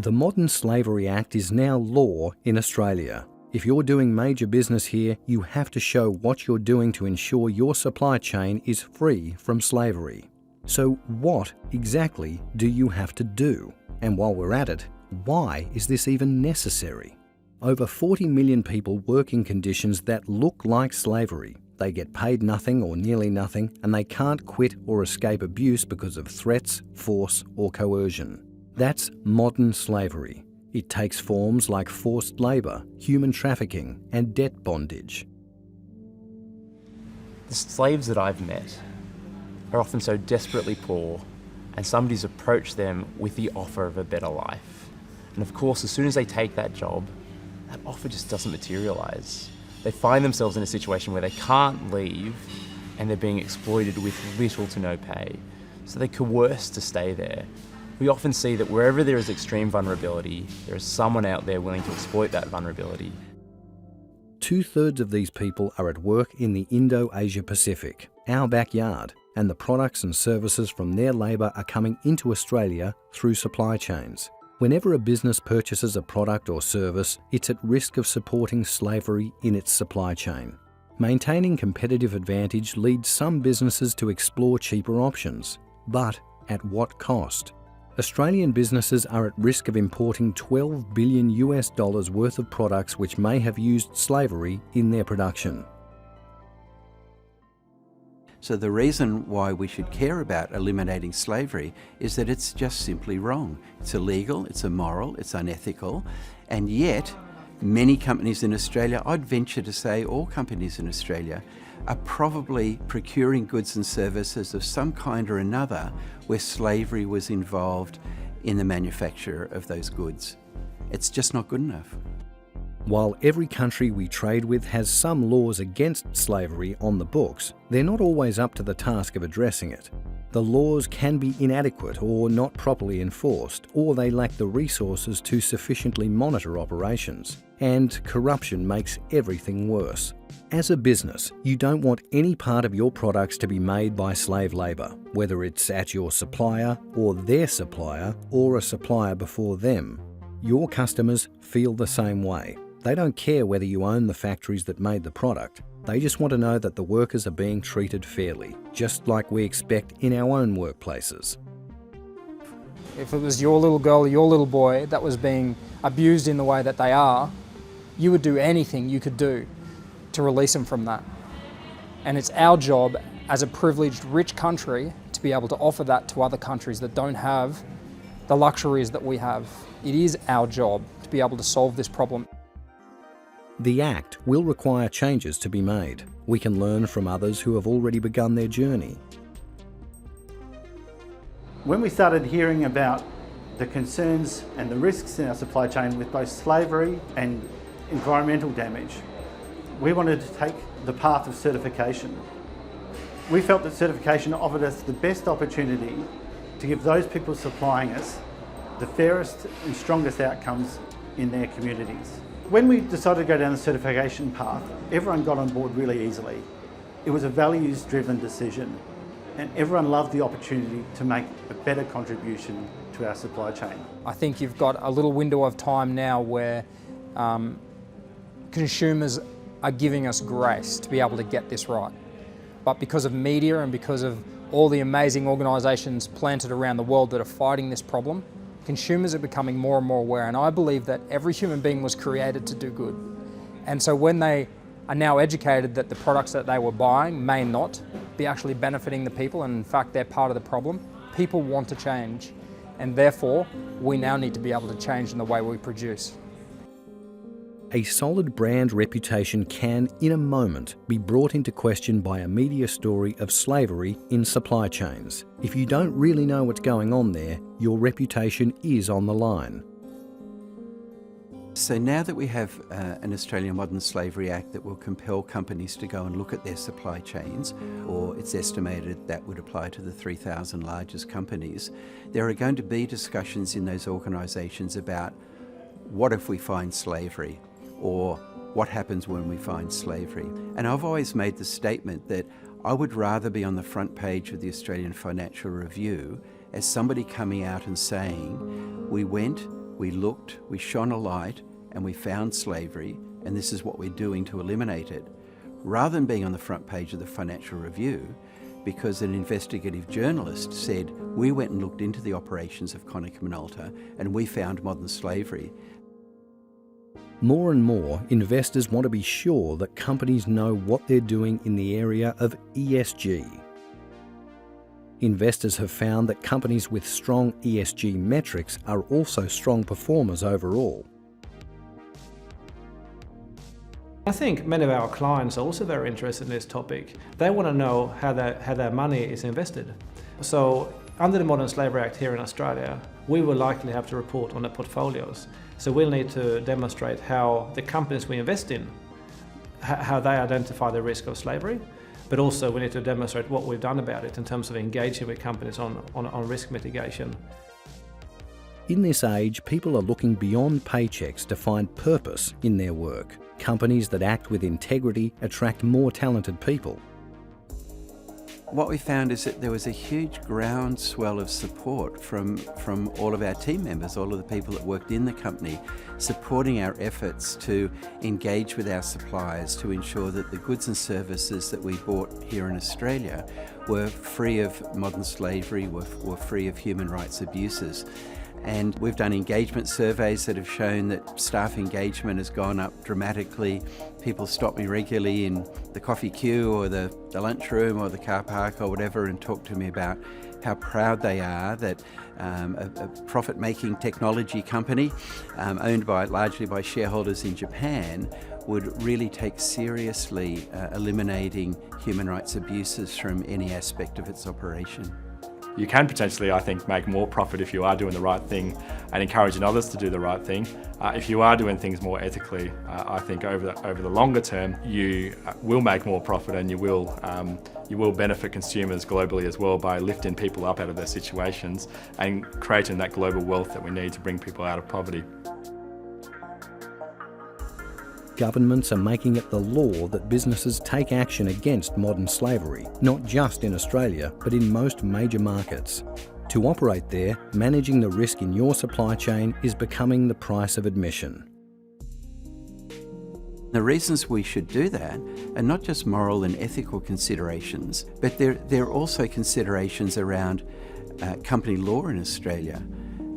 The Modern Slavery Act is now law in Australia. If you're doing major business here, you have to show what you're doing to ensure your supply chain is free from slavery. So what exactly do you have to do? And while we're at it, why is this even necessary? Over 40 million people work in conditions that look like slavery. They get paid nothing or nearly nothing, and they can't quit or escape abuse because of threats, force, or coercion. That's modern slavery. It takes forms like forced labour, human trafficking, and debt bondage. The slaves that I've met are often so desperately poor, and somebody's approached them with the offer of a better life. And of course, as soon as they take that job, that offer just doesn't materialise. They find themselves in a situation where they can't leave, and they're being exploited with little to no pay. So they're coerced to stay there. We often see that wherever there is extreme vulnerability, there is someone out there willing to exploit that vulnerability. 2/3 of these people are at work in the Indo-Asia Pacific, our backyard, and the products and services from their labour are coming into Australia through supply chains. Whenever a business purchases a product or service, it's at risk of supporting slavery in its supply chain. Maintaining competitive advantage leads some businesses to explore cheaper options, but at what cost? Australian businesses are at risk of importing $12 billion worth of products which may have used slavery in their production. So the reason why we should care about eliminating slavery is that it's just simply wrong. It's illegal, it's immoral, it's unethical, and yet many companies in Australia, I'd venture to say all companies in Australia, are probably procuring goods and services of some kind or another where slavery was involved in the manufacture of those goods. It's just not good enough. While every country we trade with has some laws against slavery on the books, they're not always up to the task of addressing it. The laws can be inadequate or not properly enforced, or they lack the resources to sufficiently monitor operations. And corruption makes everything worse. As a business, you don't want any part of your products to be made by slave labour, whether it's at your supplier or their supplier or a supplier before them. Your customers feel the same way. They don't care whether you own the factories that made the product. They just want to know that the workers are being treated fairly, just like we expect in our own workplaces. If it was your little girl or your little boy that was being abused in the way that they are, you would do anything you could do to release them from that. And it's our job as a privileged, rich country to be able to offer that to other countries that don't have the luxuries that we have. It is our job to be able to solve this problem. The Act will require changes to be made. We can learn from others who have already begun their journey. When we started hearing about the concerns and the risks in our supply chain with both slavery and environmental damage, we wanted to take the path of certification. We felt that certification offered us the best opportunity to give those people supplying us the fairest and strongest outcomes in their communities. When we decided to go down the certification path, everyone got on board really easily. It was a values-driven decision, and everyone loved the opportunity to make a better contribution to our supply chain. I think you've got a little window of time now where consumers are giving us grace to be able to get this right. But because of media and because of all the amazing organisations planted around the world that are fighting this problem, consumers are becoming more and more aware, and I believe that every human being was created to do good. And so when they are now educated that the products that they were buying may not be actually benefiting the people, and in fact they're part of the problem, people want to change. And therefore, we now need to be able to change in the way we produce. A solid brand reputation can, in a moment, be brought into question by a media story of slavery in supply chains. If you don't really know what's going on there, your reputation is on the line. So now that we have an Australian Modern Slavery Act that will compel companies to go and look at their supply chains, or it's estimated that would apply to the 3,000 largest companies, there are going to be discussions in those organisations about what if we find slavery, or what happens when we find slavery. And I've always made the statement that I would rather be on the front page of the Australian Financial Review as somebody coming out and saying, we went, We looked, we shone a light, and we found slavery, and this is what we're doing to eliminate it. Rather than being on the front page of the Financial Review, because an investigative journalist said, we went and looked into the operations of Konica Minolta and we found modern slavery. More and more, investors want to be sure that companies know what they're doing in the area of ESG. Investors have found that companies with strong ESG metrics are also strong performers overall. I think many of our clients are also very interested in this topic. They want to know how their money is invested. So under the Modern Slavery Act here in Australia, we will likely have to report on the portfolios. So we'll need to demonstrate how the companies we invest in, how they identify the risk of slavery, but also we need to demonstrate what we've done about it in terms of engaging with companies on risk mitigation. In this age, people are looking beyond paychecks to find purpose in their work. Companies that act with integrity attract more talented people. What we found is that there was a huge groundswell of support from all of our team members, all of the people that worked in the company, supporting our efforts to engage with our suppliers to ensure that the goods and services that we bought here in Australia were free of modern slavery, were free of human rights abuses. And we've done engagement surveys that have shown that staff engagement has gone up dramatically. People stop me regularly in the coffee queue or the lunchroom or the car park or whatever and talk to me about how proud they are that a profit-making technology company owned largely by shareholders in Japan would really take seriously eliminating human rights abuses from any aspect of its operation. You can potentially, I think, make more profit if you are doing the right thing and encouraging others to do the right thing. If you are doing things more ethically, I think over the longer term, you will make more profit and you will benefit consumers globally as well by lifting people up out of their situations and creating that global wealth that we need to bring people out of poverty. Governments are making it the law that businesses take action against modern slavery, not just in Australia, but in most major markets. To operate there, managing the risk in your supply chain is becoming the price of admission. The reasons we should do that are not just moral and ethical considerations, but there are also considerations around company law in Australia.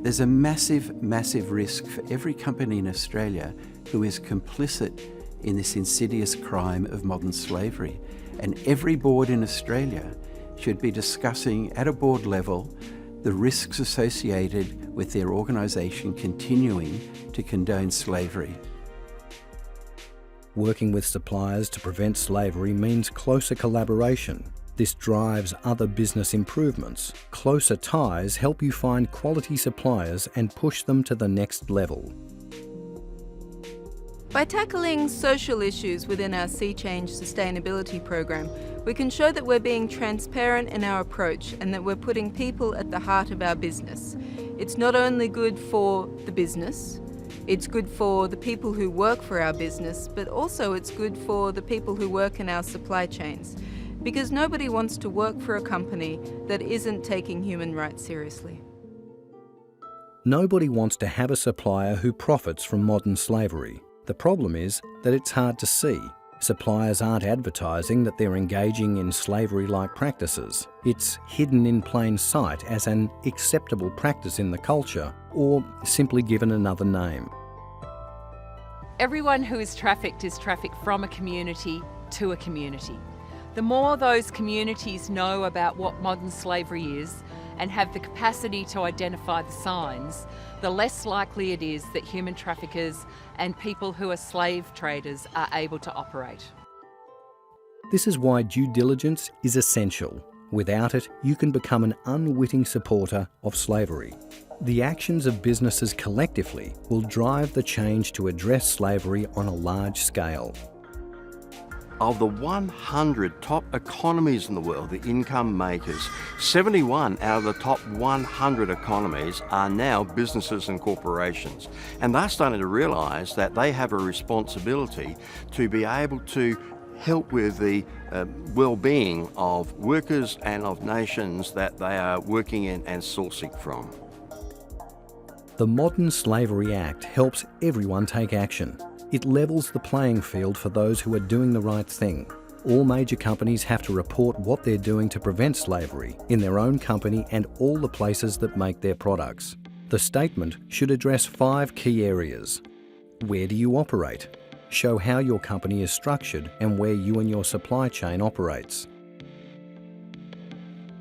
There's a massive risk for every company in Australia who is complicit in this insidious crime of modern slavery. And every board in Australia should be discussing at a board level the risks associated with their organisation continuing to condone slavery. Working with suppliers to prevent slavery means closer collaboration. This drives other business improvements. Closer ties help you find quality suppliers and push them to the next level. By tackling social issues within our Sea Change sustainability program, we can show that we're being transparent in our approach and that we're putting people at the heart of our business. It's not only good for the business, it's good for the people who work for our business, but also it's good for the people who work in our supply chains. Because nobody wants to work for a company that isn't taking human rights seriously. Nobody wants to have a supplier who profits from modern slavery. The problem is that it's hard to see. Suppliers aren't advertising that they're engaging in slavery-like practices. It's hidden in plain sight as an acceptable practice in the culture, or simply given another name. Everyone who is trafficked from a community to a community. The more those communities know about what modern slavery is and have the capacity to identify the signs, the less likely it is that human traffickers and people who are slave traders are able to operate. This is why due diligence is essential. Without it, you can become an unwitting supporter of slavery. The actions of businesses collectively will drive the change to address slavery on a large scale. Of the 100 top economies in the world, the income makers, 71 out of the top 100 economies are now businesses and corporations. And they're starting to realise that they have a responsibility to be able to help with the well-being of workers and of nations that they are working in and sourcing from. The Modern Slavery Act helps everyone take action. It levels the playing field for those who are doing the right thing. All major companies have to report what they're doing to prevent slavery in their own company and all the places that make their products. The statement should address 5 key areas. Where do you operate? Show how your company is structured and where you and your supply chain operates.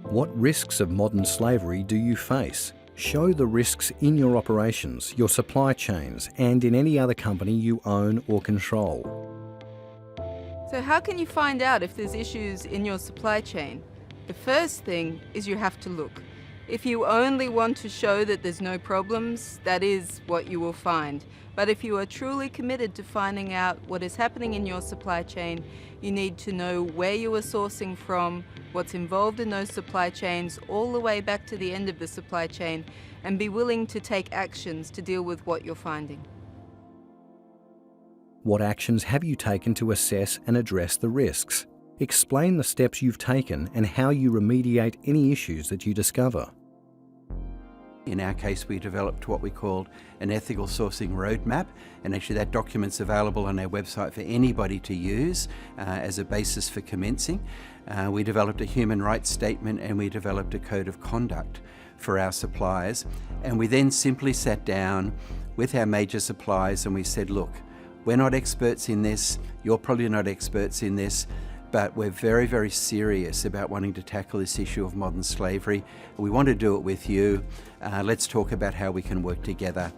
What risks of modern slavery do you face? Show the risks in your operations, your supply chains, and in any other company you own or control. So how can you find out if there's issues in your supply chain? The first thing is you have to look. If you only want to show that there's no problems, that is what you will find. But if you are truly committed to finding out what is happening in your supply chain, you need to know where you are sourcing from, what's involved in those supply chains, all the way back to the end of the supply chain, and be willing to take actions to deal with what you're finding. What actions have you taken to assess and address the risks? Explain the steps you've taken and how you remediate any issues that you discover. In our case, we developed what we called an ethical sourcing roadmap, and actually that document's available on our website for anybody to use as a basis for commencing. We developed a human rights statement and we developed a code of conduct for our suppliers, and we then simply sat down with our major suppliers and we said, look, we're not experts in this, you're probably not experts in this, but we're very, very serious about wanting to tackle this issue of modern slavery. We want to do it with you. Let's talk about how we can work together.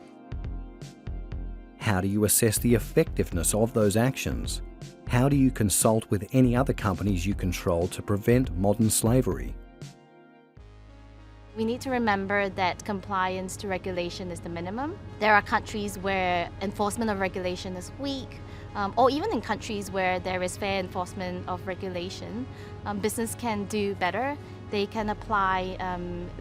How do you assess the effectiveness of those actions? How do you consult with any other companies you control to prevent modern slavery? We need to remember that compliance to regulation is the minimum. There are countries where enforcement of regulation is weak, or even in countries where there is fair enforcement of regulation, business can do better. They can apply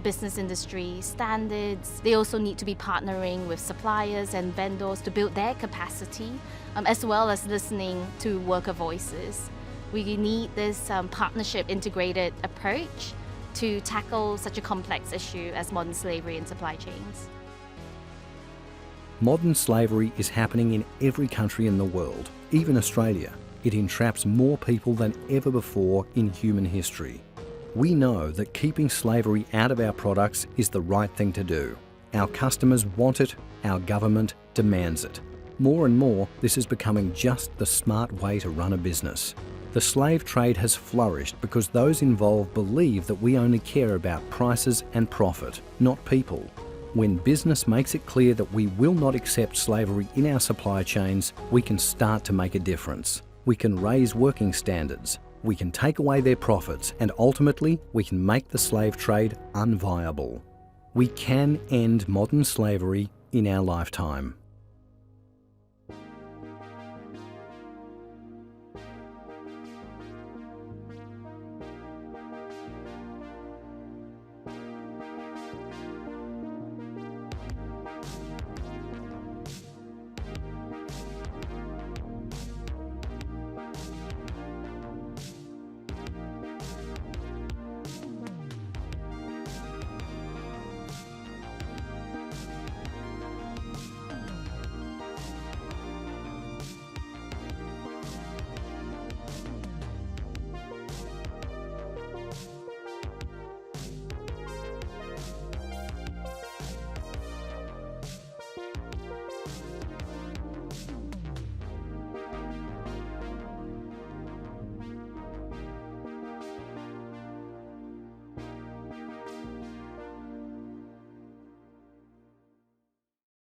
business industry standards. They also need to be partnering with suppliers and vendors to build their capacity, as well as listening to worker voices. We need this partnership integrated approach to tackle such a complex issue as modern slavery and supply chains. Modern slavery is happening in every country in the world, even Australia. It entraps more people than ever before in human history. We know that keeping slavery out of our products is the right thing to do. Our customers want it, our government demands it. More and more, this is becoming just the smart way to run a business. The slave trade has flourished because those involved believe that we only care about prices and profit, not people. When business makes it clear that we will not accept slavery in our supply chains, we can start to make a difference. We can raise working standards, we can take away their profits, and ultimately we can make the slave trade unviable. We can end modern slavery in our lifetime.